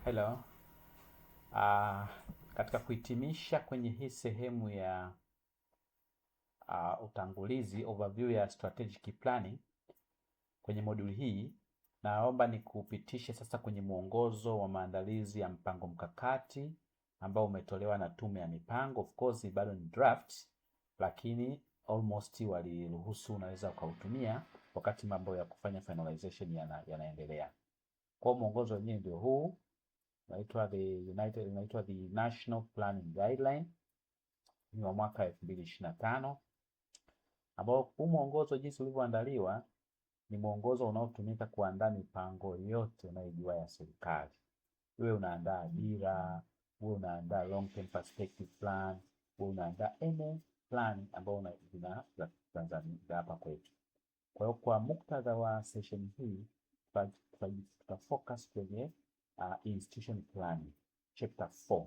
Hello. Uh, Katika kuhitimisha kwenye hii sehemu ya utangulizi, overview ya strategic planning kwenye moduli hii, naomba nikupitishe sasa kwenye mwongozo wa maandalizi ya mpango mkakati ambao umetolewa na Tume ya Mipango. Of course bado ni draft, lakini almost waliruhusu unaweza ukautumia wakati mambo ya kufanya finalization yanaendelea. Kwa mwongozo wenyewe ndio huu. Inaitwa the National Planning Guideline, ni wa mwaka 2025, ambao huu mwongozo jinsi ulivyoandaliwa ni mwongozo unaotumika kuandaa mipango yote unayojua ya serikali. Wewe unaandaa dira, wewe unaandaa long term perspective plan, wewe unaandaa any plan ambao za Tanzania hapa kwetu. Kwa hiyo kwa muktadha wa session hii tutafocus kwenye institution planning chapter 4.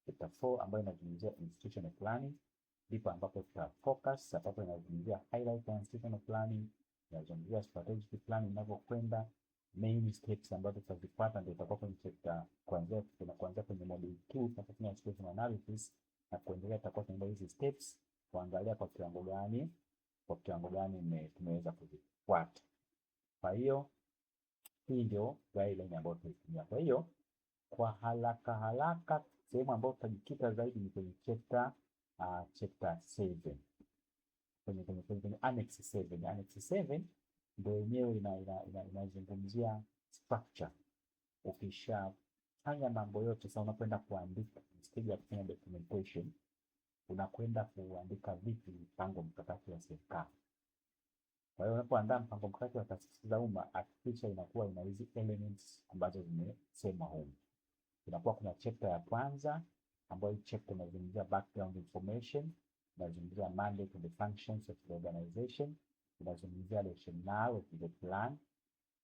Chapter 4 ambayo inazungumzia institutional planning, ndipo ambapo tutafocus, ambapo inazungumzia highlight ya institutional planning, inazungumzia strategic planning inavyokwenda, main steps ambazo tutazifuata, ndio itakuwa kwenye chapter kuanzia kwenye module 2 tutafanya situational analysis, na kuendelea tutakuwa tunaenda hizi steps kuangalia kwa kiwango gani tumeweza kuzifuata. Kwa hiyo hii ndio guideline ambayo tutaitumia. Kwa hiyo kwa haraka sehemu ambayo tutajikita zaidi ni kwenye chapter 7, kwenye annex 7. Annex 7 ndio yenyewe inazungumzia structure. Ukishafanya mambo yote sasa, unakwenda kuandika stage ya kufanya documentation, unakwenda kuandika vipi mpango mkakati wa serikali. Kwa hiyo unapoandaa mpango mkakati wa taasisi za umma, hakikisha inakuwa ina hizi elements ambazo zimesema huko. Inakuwa kuna chapter ya kwanza ambayo chapter inazungumzia background information, inazungumzia mandate and the functions of the organization, inazungumzia rationale of the plan,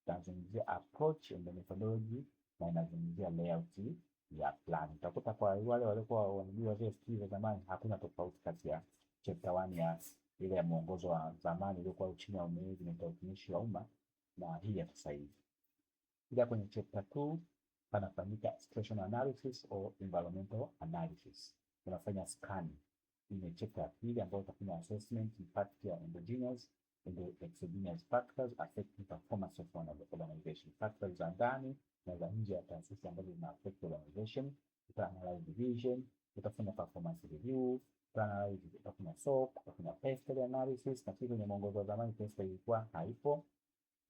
inazungumzia approach and the methodology, na inazungumzia layout ya plan. Utakuta kwa wale walikuwa wanajua zile skills za zamani, hakuna tofauti kati ya chapter 1 ya ile ya mwongozo wa zamani iliyokuwa chini ya management na utumishi wa umma na hii ya sasa hivi. Ila kwenye chapter 2 panafanyika situational analysis or environmental analysis. Tunafanya scanning. Ni chapter ya pili ambayo utafanya assessment impact ya endogenous and exogenous factors affecting performance of one organization. Factors za ndani na za nje ya taasisi ambazo zina affect organization. Utaanalyze vision, utafanya performance review, utafanya SOC, utafanya PESTEL analysis, na kwenye mwongozo wa zamani PESTEL ilikuwa haipo.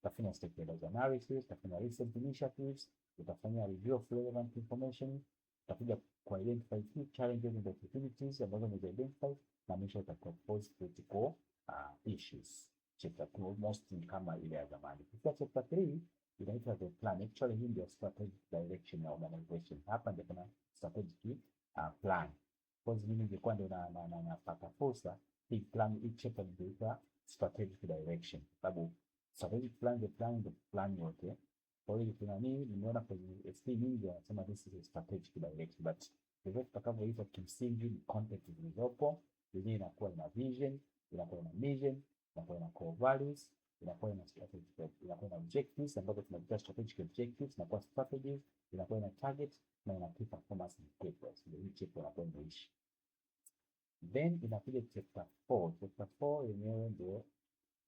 Utafanya stakeholders analysis, utafanya recent initiatives, utafanya review of relevant information, utakuja ku identify key challenges and opportunities ambazo ni identify, na mwisho utapropose critical issues. Chapter 2 almost ni kama ile ya zamani. Kwa chapter 3 inaitwa the plan. Actually hii ndio strategic direction ya organization. Hapa ndio kuna strategic plan. Kwa hiyo mimi nilikuwa ndio napata fursa hii plan, hii chapter ndio strategic direction, sababu strategic plan, the plan yote. Kwa hiyo kuna nini nimeona kwenye SP nyingi wanasema this is a strategic direction, but hivyo tutakavyoita kimsingi ni content zilizopo, yenyewe inakuwa ina vision, inakuwa ina mission, inakuwa ina core values, inakuwa ina strategic, inakuwa ina objectives ambazo tunaita strategic objectives, inakuwa strategies, inakuwa ina target na ina key performance indicators. Ndio hii chapter inakuwa inaishi. Then inakuja chapter 4. Chapter 4 yenyewe ndio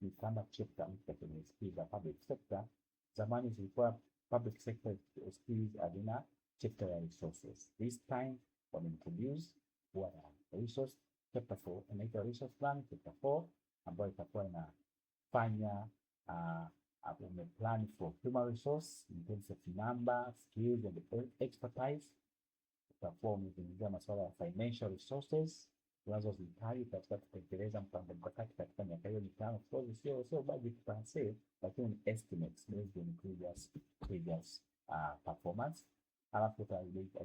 ni kama chapter mpya kwenye skills za public sector. Zamani zilikuwa public sector skills hazina chapter ya resources. This time wameintroduce what resource chapter 4, inaitwa resource plan chapter 4, ambayo itakuwa inafanya plan for human resource in terms of number, skills and expertise. Itakuwa umezungumzia masuala ya financial resources tunazozihitaji katika kutekeleza mpango mkakati katika miaka hiyo mitano. Sio budget per se, lakini ni estimates based on previous performance. Alafu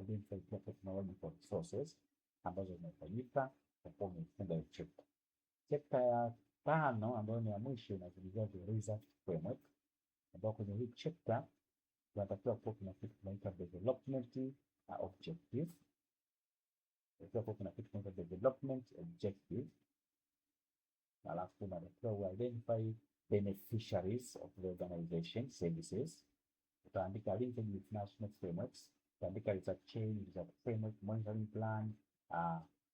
identify technological resources ambazo zinahitajika kwa kufunga chapter. Chapter ya 5 ambayo ni ya mwisho inazungumzia the research framework, ambapo kwenye hii chapter tunatakiwa kuwa kuna kitu tunaita development objective. Kuna kitu kinaitwa development objective. Alafu unatakiwa identify beneficiaries of the organization services. utaandika linkage with national frameworks, utaandika research chain, research framework, monitoring plan,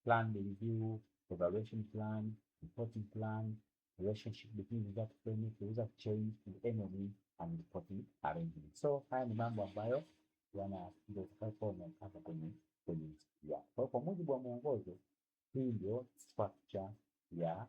plan review, evaluation plan, reporting plan, relationship between research framework, research chain, MOE and reporting arrangement. So haya ni mambo ambayo ndio utakayokuwa unapata kwenye SPR. Kwa kwa mujibu wa mwongozo, hii ndio structure ya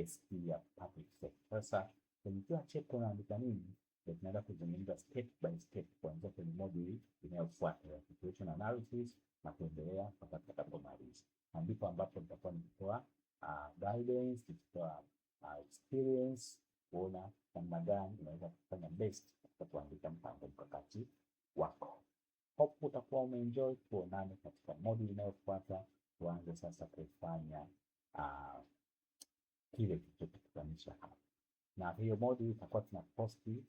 SPR public sector. Sasa kwenye kila chapter unaandika nini, ndio tunaenda kuzungumza step by step kuanzia kwenye module inayofuata ya situation analysis na kuendelea mpaka tutakapomaliza. Na ndipo ambapo nitakuwa nikitoa guidance, nikitoa experience, kuona namna gani unaweza kufanya best katika kuandika mpango mkakati wako. Hope utakuwa umeenjoy. Tuonane katika module inayofuata, tuanze sasa kufanya kile tulichokutanisha hapa, na hiyo module itakuwa tunaposti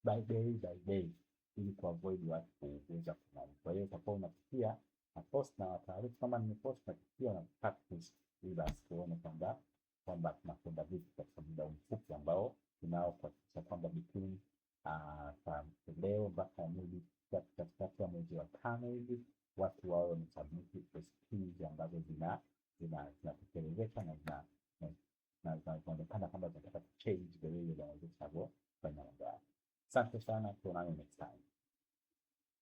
by day ili kuavoid watu kuweza kunani. Kwa hiyo utakuwa unapitia na post na taarifa kama nimepost, na pia na practice ili basi tuone kwamba tunakwenda vipi katika muda mfupi ambao tunao, kuhakikisha kwamba between leo mpaka katikati ya mwezi wa 5 hivi watu wao wamesubmit skills ambazo zinatekelezeka na zinaonekana kwamba zinataka kuchange the way wanaweza kufanya mambo yao. Asante sana, tuonane next time.